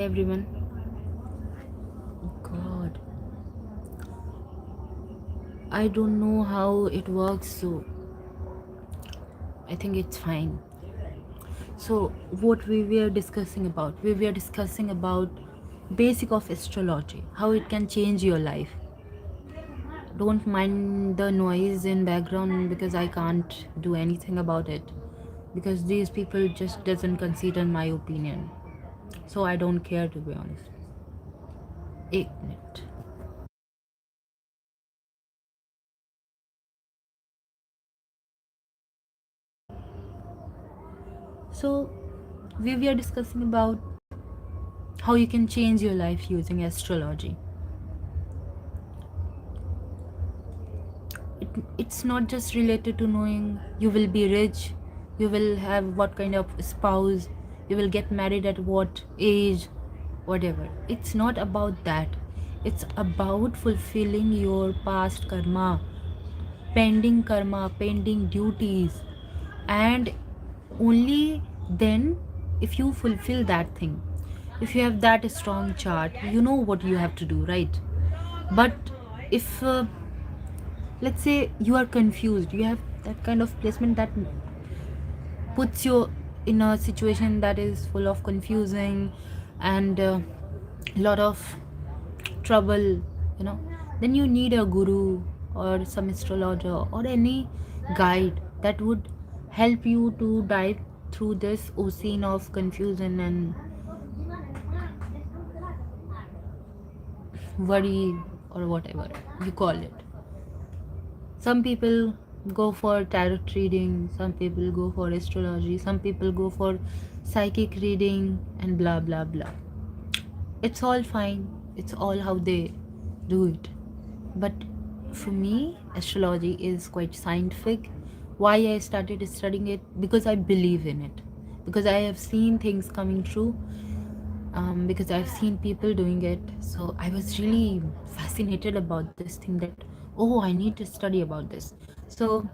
Everyone. God, I don't know how it works, so I think it's fine. So, what we were discussing about basic of astrology, how it can change your life. Don't mind the noise in background because I can't do anything about it because these people just doesn't consider my opinion. So I don't care, to be honest. 1 minute. So we were discussing about how you can change your life using astrology. It's not just related to knowing you will be rich, you will have what kind of spouse, you will get married at what age, whatever. It's not about that. It's about fulfilling your past karma, pending duties, and only then, if you fulfill that thing, if you have that strong chart, you know what you have to do, right? But if let's say you are confused, you have that kind of placement that puts you in a situation that is full of confusing and a lot of trouble, then you need a guru or some astrologer or any guide that would help you to dive through this ocean of confusion and worry, or whatever you call it. Some people go for tarot reading, some people go for astrology, some people go for psychic reading, and blah blah blah. It's all fine, it's all how they do it. But for me, astrology is quite scientific. Why I started studying it? Because I believe in it, because I have seen things coming true, because I've seen people doing it. So I was really fascinated about this thing that, oh, I need to study about this. So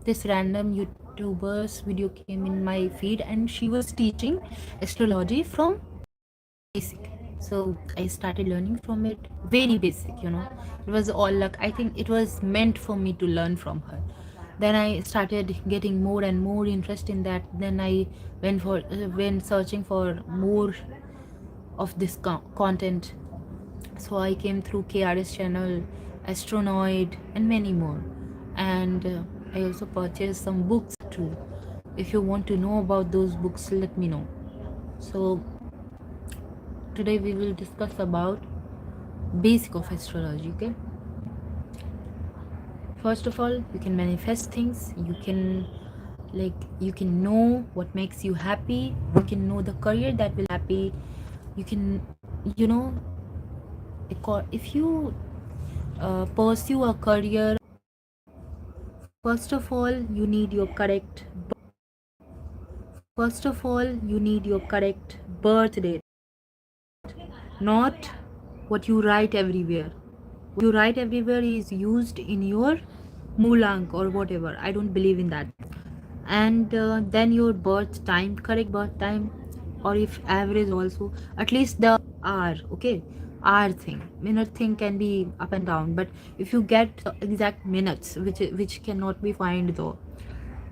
this random YouTuber's video came in my feed and she was teaching astrology from basic. So I started learning from it, very basic. It was all luck. I think it was meant for me to learn from her. Then I started getting more and more interest in that. Then I went searching for more of this content. So I came through KRS channel, Astronoid, and many more. And I also purchased some books too. If you want to know about those books, let me know. So today we will discuss about basic of astrology. Okay, first of all, you can manifest things. You can know what makes you happy. You can know the career that will happy. You can, you know if you pursue a career, first of all you need your correct birth date, not what you write everywhere. What you write everywhere is used in your moolank or whatever. I don't believe in that. And then your birth time, correct birth time, or if average also, at least the hour. Okay, hour thing, minute thing can be up and down, but if you get exact minutes, which cannot be found though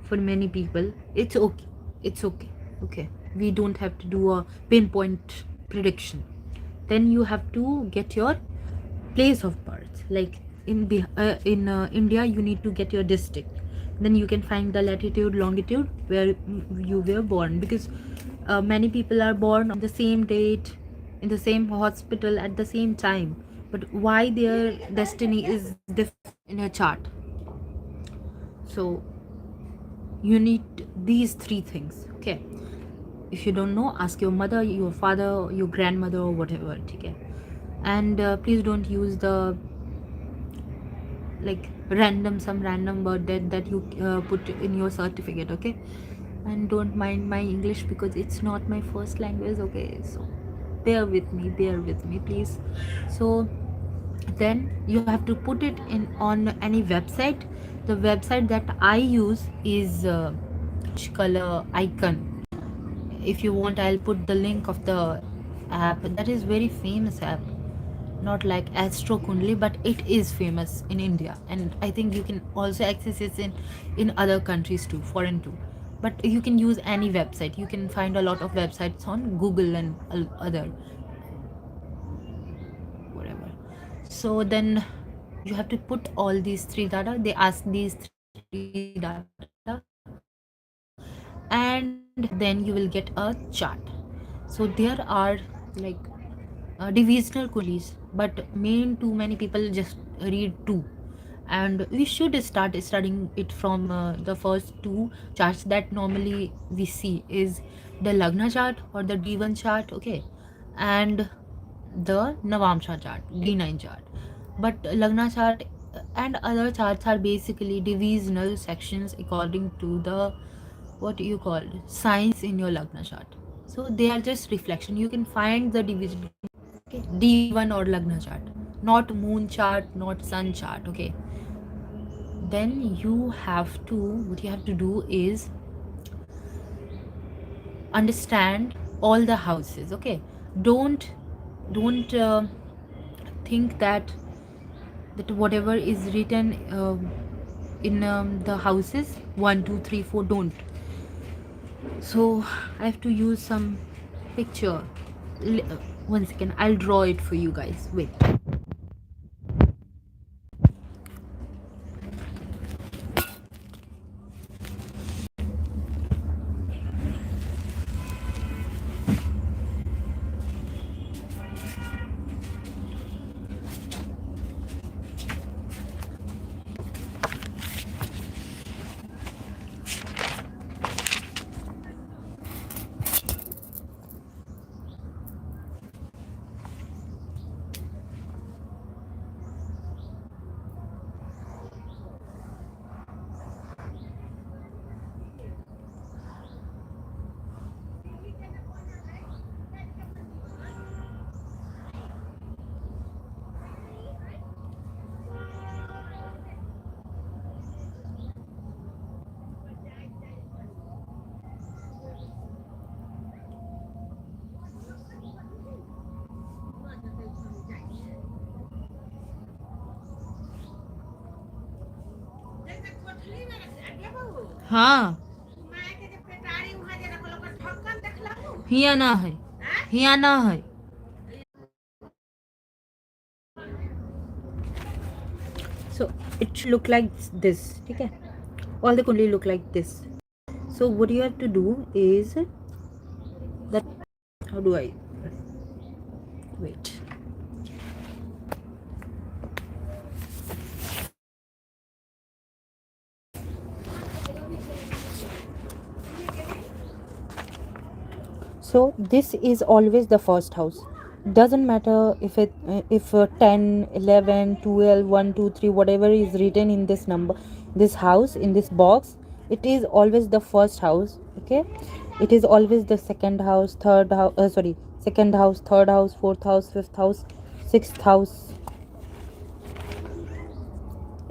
for many people, it's okay. It's okay. Okay, we don't have to do a pinpoint prediction. Then you have to get your place of birth. Like in India, you need to get your district. Then you can find the latitude, longitude where you were born, because many people are born on the same date in the same hospital at the same time, but why their destiny is different in a chart. So you need these three things. Okay, if you don't know, ask your mother, your father, your grandmother, or whatever. Okay, and please don't use the like some random word that you put in your certificate. Okay, and don't mind my English because it's not my first language. Okay, so bear with me, please. So then you have to put it in on any website. The website that I use is color icon. If you want, I'll put the link of the app that is very famous app, not like Astro Kundli, but it is famous in India, and I think you can also access it in other countries too, foreign too. But you can use any website. You can find a lot of websites on Google and other whatever. So then you have to put all these three data. They ask these three data, and then you will get a chart. So there are like divisional queries, but main too many people just read two, and we should start studying it from the first two charts that normally we see is the Lagna chart or the D1 chart, okay, and the Navamsha chart, D9 chart. But Lagna chart and other charts are basically divisional sections according to the what you call signs in your Lagna chart. So they are just reflection. You can find the division, okay, D1 or Lagna chart, not moon chart, not sun chart, okay. Then you have to, what you have to do is understand all the houses, okay. Don't think that whatever is written in the houses 1 2 3 4, don't. So I have to use some picture. 1 second, I'll draw it for you guys, wait. हाँ, हिया ना है, हिया ना है. So it should look like this, okay. All the kundli look like this. So what you have to do is that, how do I wait. So this is always the first house. Doesn't matter if 10 11 12 1 2 3 whatever is written in this number, this house, in this box, it is always the first house, okay. It is always the second house, third house, sorry, second house, third house, fourth house, fifth house, sixth house,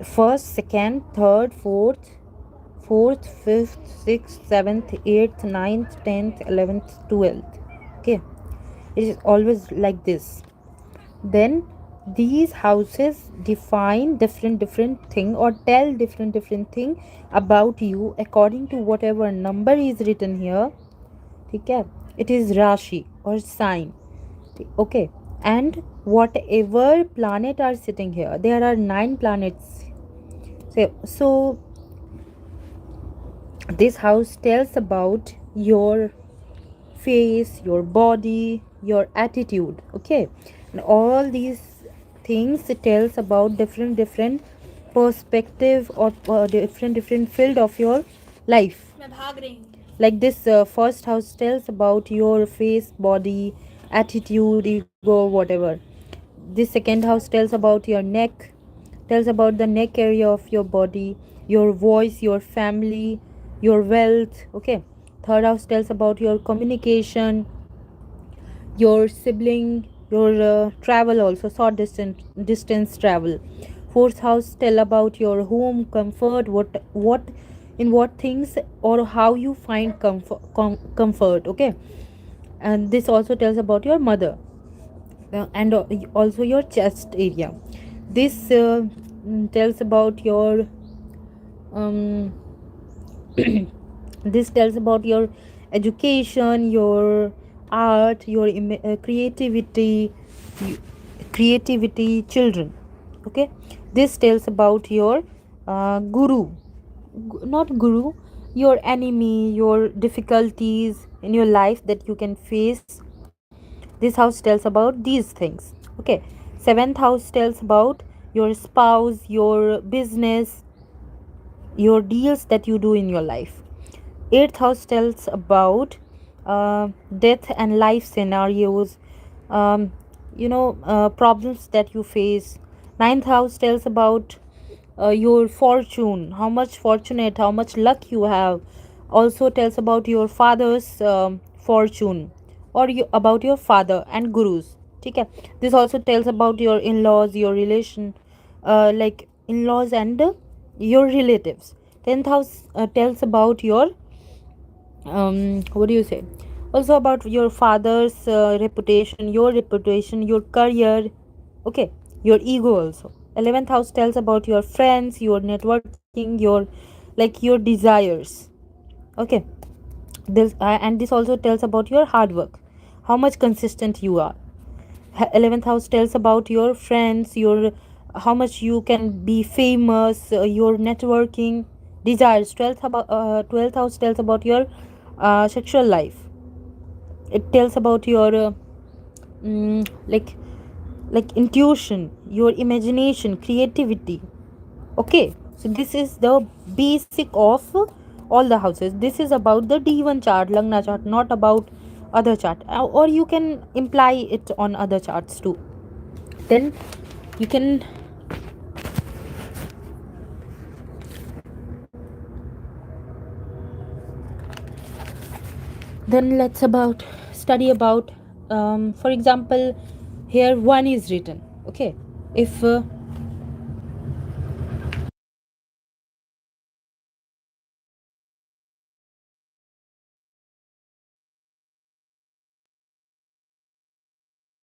first, second, third, fourth, fifth, sixth, seventh, eighth, ninth, 10th, 11th, 12th, okay. It is always like this. Then these houses define different thing or tell different thing about you according to whatever number is written here, okay. It is Rashi or sign, okay. And whatever planet are sitting here, there are 9 planets. So this house tells about your face, your body, your attitude, okay. And all these things tells about different perspective or different field of your life. Like this first house tells about your face, body, attitude, ego, whatever. This second house tells about your neck, tells about the neck area of your body, your voice, your family, your wealth, okay. Third house tells about your communication, your sibling, your travel, also short distance travel. Fourth house tell about your home, comfort, what in what things or how you find comfort, okay. And this also tells about your mother, and also your chest area. This tells about your um, this tells about your education, your art, your creativity, y- creativity, children. Okay, this tells about your guru, not guru, your enemy, your difficulties in your life that you can face. This house tells about these things. Okay, seventh house tells about your spouse, your business, your deals that you do in your life. Eighth house tells about death and life scenarios, um, problems that you face. Ninth house tells about your fortune, how much fortunate, how much luck you have. Also tells about your father's fortune, or about your father and gurus. Okay, this also tells about your in-laws, your relation, like in-laws and your relatives. 10th house tells about your what do you say, also about your father's reputation, your career. Okay, your ego also. 11th house tells about your friends, your networking, your like your desires. Okay, this and this also tells about your hard work, how much consistent you are. 11th house tells about your friends, your how much you can be famous, your networking, desires. 12th house tells about your sexual life. It tells about your mm, like intuition, your imagination, creativity. Okay, so this is the basic of all the houses. This is about the D1 chart, Lagna chart, not about other chart. Or you can imply it on other charts too. Then you can, then let's about study about, for example, here one is written. Okay, if